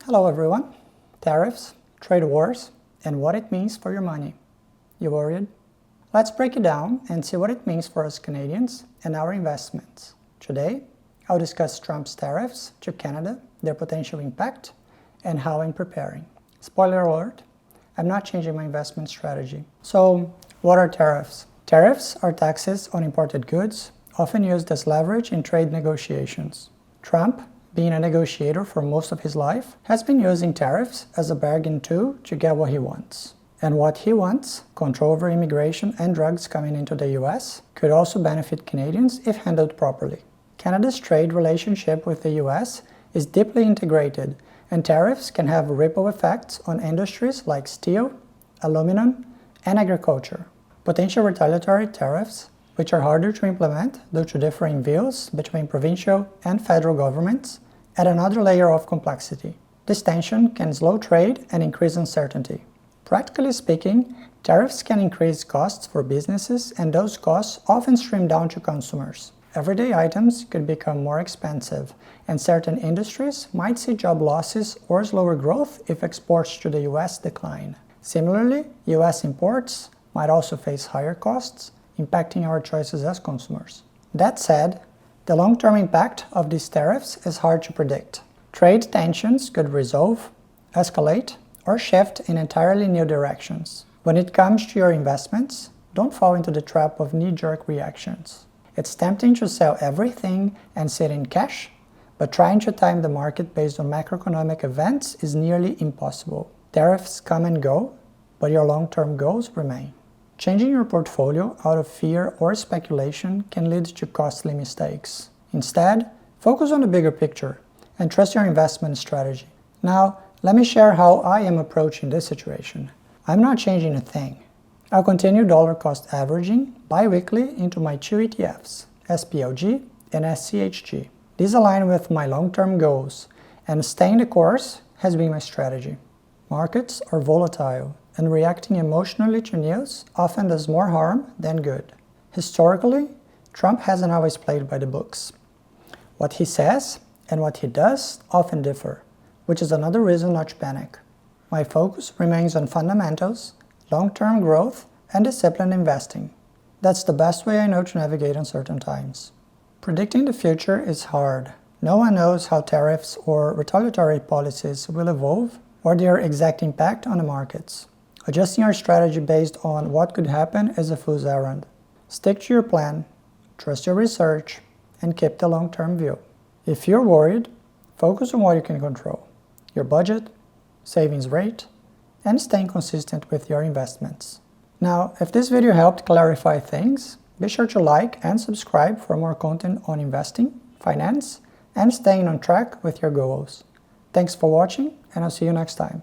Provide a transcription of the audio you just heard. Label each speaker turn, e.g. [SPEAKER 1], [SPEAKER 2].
[SPEAKER 1] Hello everyone. Tariffs, trade wars, and what it means for your money. You worried? Let's break it down and see what it means for us Canadians and our investments. Today, I'll discuss Trump's tariffs to Canada, their potential impact, and how I'm preparing. Spoiler alert, I'm not changing my investment strategy. So, what are tariffs? Tariffs are taxes on imported goods, often used as leverage in trade negotiations. Trump, being a negotiator for most of his life, has been using tariffs as a bargain tool to get what he wants. And what he wants, control over immigration and drugs coming into the US, could also benefit Canadians if handled properly. Canada's trade relationship with the US is deeply integrated, and tariffs can have ripple effects on industries like steel, aluminum, and agriculture. Potential retaliatory tariffs, which are harder to implement due to differing views between provincial and federal governments, add another layer of complexity. This tension can slow trade and increase uncertainty. Practically speaking, tariffs can increase costs for businesses, and those costs often stream down to consumers. Everyday items could become more expensive, and certain industries might see job losses or slower growth if exports to the US decline. Similarly, US imports might also face higher costs, impacting our choices as consumers. That said, the long-term impact of these tariffs is hard to predict. Trade tensions could resolve, escalate, or shift in entirely new directions. When it comes to your investments, don't fall into the trap of knee-jerk reactions. It's tempting to sell everything and sit in cash, but trying to time the market based on macroeconomic events is nearly impossible. Tariffs come and go, but your long-term goals remain. Changing your portfolio out of fear or speculation can lead to costly mistakes. Instead, focus on the bigger picture and trust your investment strategy. Now, let me share how I am approaching this situation. I'm not changing a thing. I'll continue dollar cost averaging bi-weekly into my two ETFs, SPLG and SCHG. These align with my long-term goals, and staying the course has been my strategy. Markets are volatile, and reacting emotionally to news often does more harm than good. Historically, Trump hasn't always played by the books. What he says and what he does often differ, which is another reason not to panic. My focus remains on fundamentals, long-term growth, and disciplined investing. That's the best way I know to navigate uncertain times. Predicting the future is hard. No one knows how tariffs or retaliatory policies will evolve or their exact impact on the markets. Adjusting our strategy based on what could happen is a fool's errand. Stick to your plan, trust your research, and keep the long-term view. If you're worried, focus on what you can control: your budget, savings rate, and staying consistent with your investments. Now, if this video helped clarify things, be sure to like and subscribe for more content on investing, finance, and staying on track with your goals. Thanks for watching, and I'll see you next time.